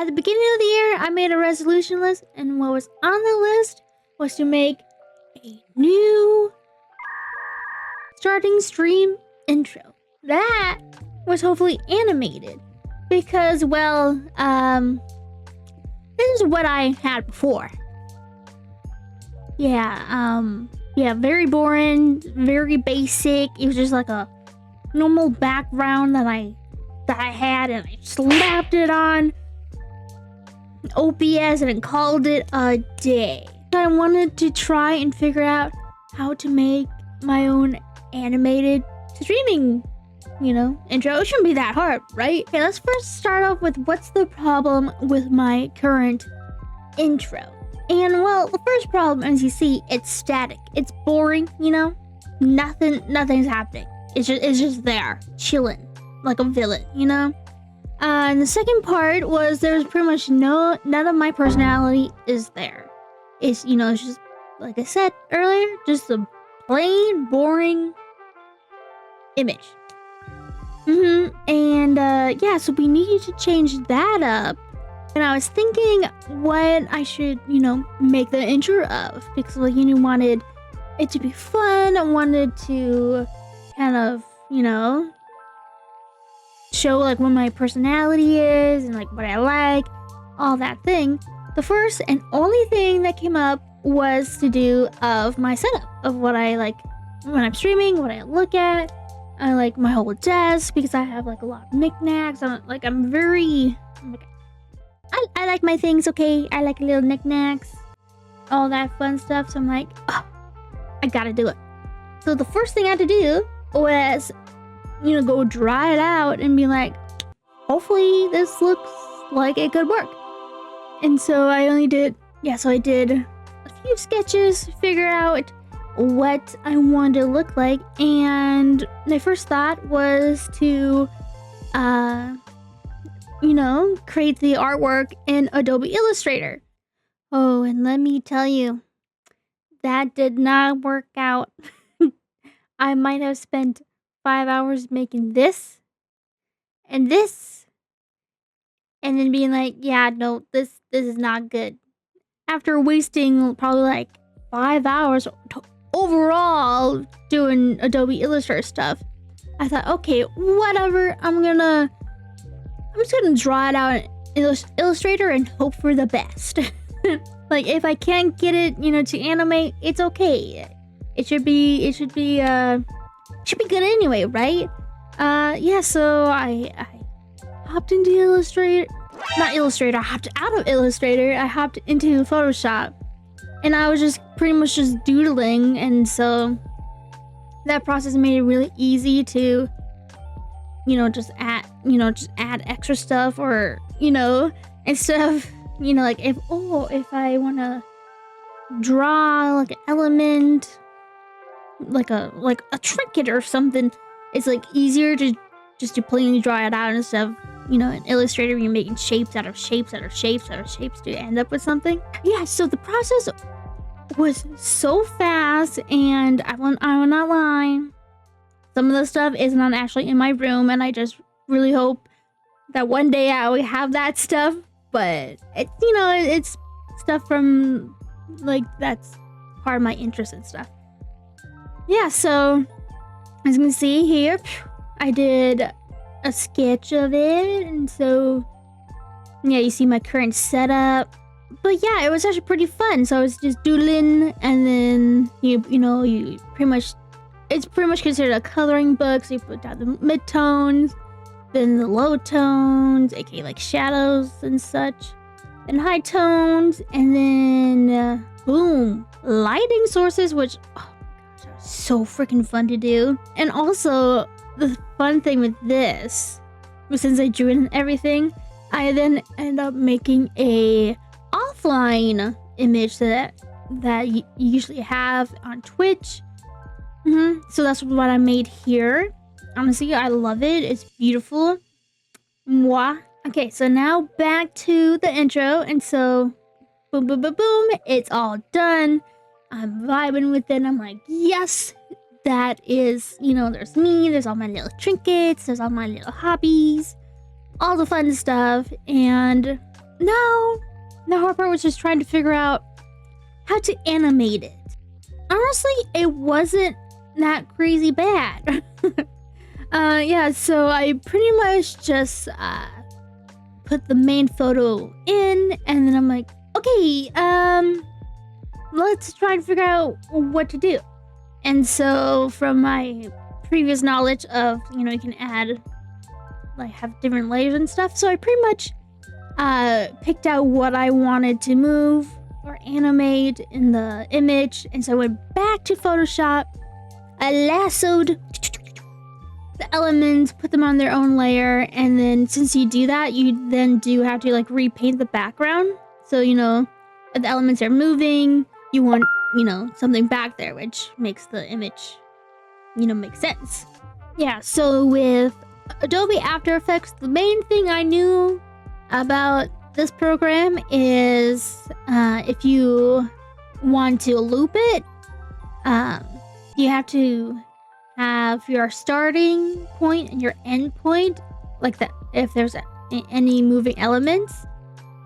the beginning of the year, I made a resolution list, and what was on the list was to make a new starting stream intro. That was hopefully animated because, well, this is what I had before. Yeah, very boring, very basic. It was just like a normal background that I had, and I slapped it on OBS and called it a day. I wanted to try and figure out how to make my own animated streaming, intro. It shouldn't be that hard, right? Okay, let's first start off with what's the problem with my current intro. And well, the first problem, as you see, it's static. It's boring, nothing's happening. It's just there, chilling, like a villain, And the second part was there's pretty much none of my personality is there. It's just like I said earlier, just a plain boring image. And so we needed to change that up. And I was thinking what I should, make the intro of, because wanted it to be fun. I wanted to kind of, show like what my personality is and like what I like, all that thing. The first and only thing that came up was to do of my setup of what I like when I'm streaming, what I look at. I like my whole desk because I have like a lot of knickknacks. I like my things, okay? I like little knickknacks, all that fun stuff. So I'm like, oh, I gotta do it. So the first thing I had to do was, go dry it out and be like, hopefully this looks like it could work. And so I did a few sketches, figure out what I wanted to look like. And my first thought was to, create the artwork in Adobe Illustrator. Oh, and let me tell you, that did not work out. I might have spent 5 hours making this, and then being like, yeah, no, this is not good. After wasting probably like 5 hours overall doing Adobe Illustrator stuff, I thought, okay, whatever, I'm just gonna draw it out in Illustrator and hope for the best. Like, if I can't get it, to animate, it's okay. It should be good anyway, right? So I hopped into Illustrator. Not Illustrator, I hopped out of Illustrator. I hopped into Photoshop. And I was just pretty much just doodling, and so that process made it really easy to just add extra stuff, or instead of like if I want to draw like an element, like a trinket or something, it's like easier to just to plainly draw it out instead of in Illustrator you're making shapes out of shapes out of shapes out of shapes to end up with something. Yeah, so the process was so fast, and I will not lie, some of the stuff is not actually in my room, and I just really hope that one day I will have that stuff. But it's it's stuff from like that's part of my interest and stuff. Yeah, so as you can see here, I did a sketch of it, and so yeah, you see my current setup. But yeah, it was actually pretty fun. So I was just doodling, and then you pretty much, it's pretty much considered a coloring book. So you put down the midtones, then the low tones, aka like shadows and such, and high tones, and then boom, lighting sources, which so freaking fun to do. And also the fun thing with this was, since I drew it and everything, I then end up making a offline image that you usually have on Twitch. So that's what I made here. Honestly, I love it. It's beautiful. Mwah. Okay, so now back to the intro, and so boom, boom, boom, boom, it's all done. I'm vibing with it. I'm like, yes, that is, there's me, there's all my little trinkets, there's all my little hobbies, all the fun stuff. And no, the hard part was just trying to figure out how to animate it. Honestly, it wasn't that crazy bad. Yeah, so I pretty much just put the main photo in, and then I'm like, okay, let's try and figure out what to do. And so from my previous knowledge of, you can add, like, have different layers and stuff, so I pretty much picked out what I wanted to move or animate in the image, and so I went back to Photoshop. I lassoed the elements, put them on their own layer, and then since you do that, you then do have to like repaint the background. So, if the elements are moving, you want, something back there, which makes the image, make sense. Yeah, so with Adobe After Effects, the main thing I knew about this program is if you want to loop it, you have to have your starting point and your end point, like that. If there's any moving elements,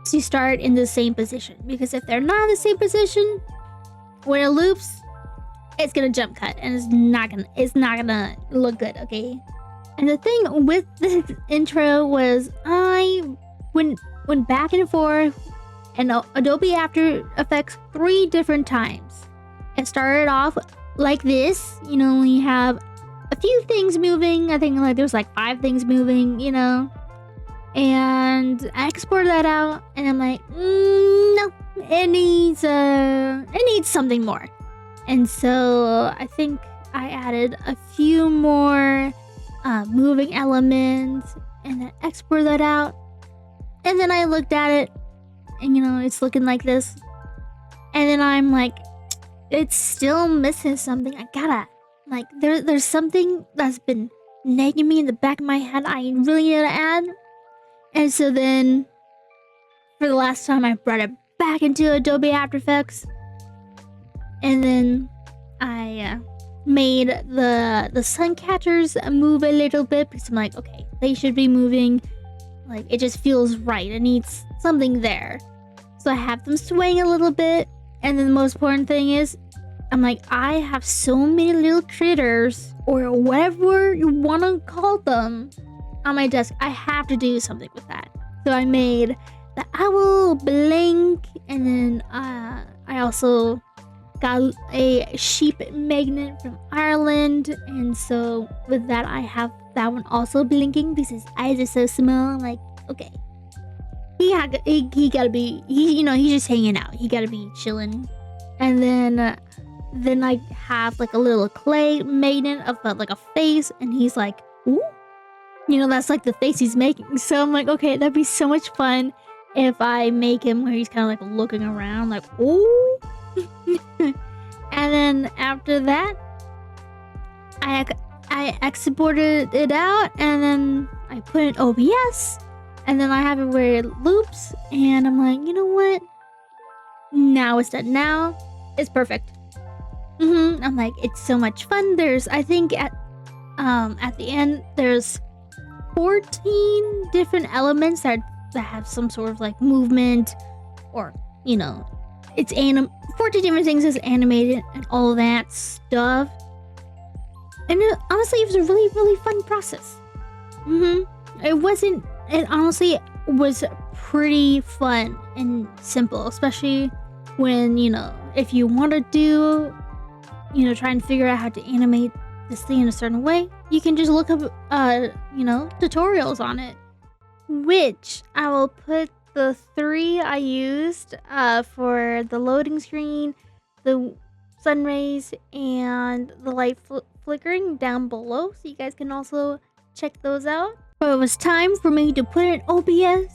so you start in the same position, because if they're not in the same position, when it loops, it's gonna jump cut and it's not gonna look good. Okay. And the thing with this intro was I went back and forth and Adobe After Effects 3 different times. It started off like this, we have a few things moving. I think like there's like 5 things moving, and I exported that out, and I'm like, no, it needs something more. And so I think I added a few more moving elements, and then exported that out, and then I looked at it, and it's looking like this, and then I'm like, it's still missing something. I gotta, like, there's something that's been nagging me in the back of my head I really need to add. And so then, for the last time, I brought it back into Adobe After Effects, and then I made the sun catchers move a little bit, because I'm like, okay, they should be moving. Like, it just feels right. It needs something there. So I have them swaying a little bit. And then the most important thing is, I'm like, I have so many little critters, or whatever you want to call them, on my desk. I have to do something with that. So I made the owl blink, and then I also got a sheep magnet from Ireland, and so with that I have that one also blinking because his eyes are so small. Like, okay, he gotta be, he's just hanging out. He gotta be chilling. And then I have like a little clay magnet of like a face, and he's like, ooh, that's like the face he's making. So I'm like, okay, that'd be so much fun if I make him where he's kind of like looking around, like, ooh. And then after that, I exported it out, and then I put in OBS, and then I have it where it loops, and I'm like, you know what? Now it's done. Now it's perfect. I'm like, it's so much fun. There's, I think at the end, there's 14 different elements that have some sort of like movement, or it's 14 different things is animated and all that stuff. And honestly, it was a really, really fun process. It honestly was pretty fun and simple, especially when, if you want to do, try and figure out how to animate this thing in a certain way, you can just look up, tutorials on it, which I will put the 3 I used for the loading screen, the sun rays, and the light flickering down below, so you guys can also check those out. But it was time for me to put in OBS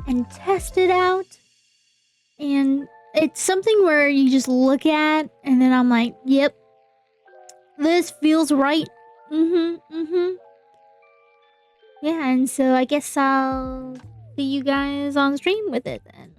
and test it out, and it's something where you just look at, and then I'm like, yep, this feels right. Yeah, and so I guess I'll see you guys on stream with it then.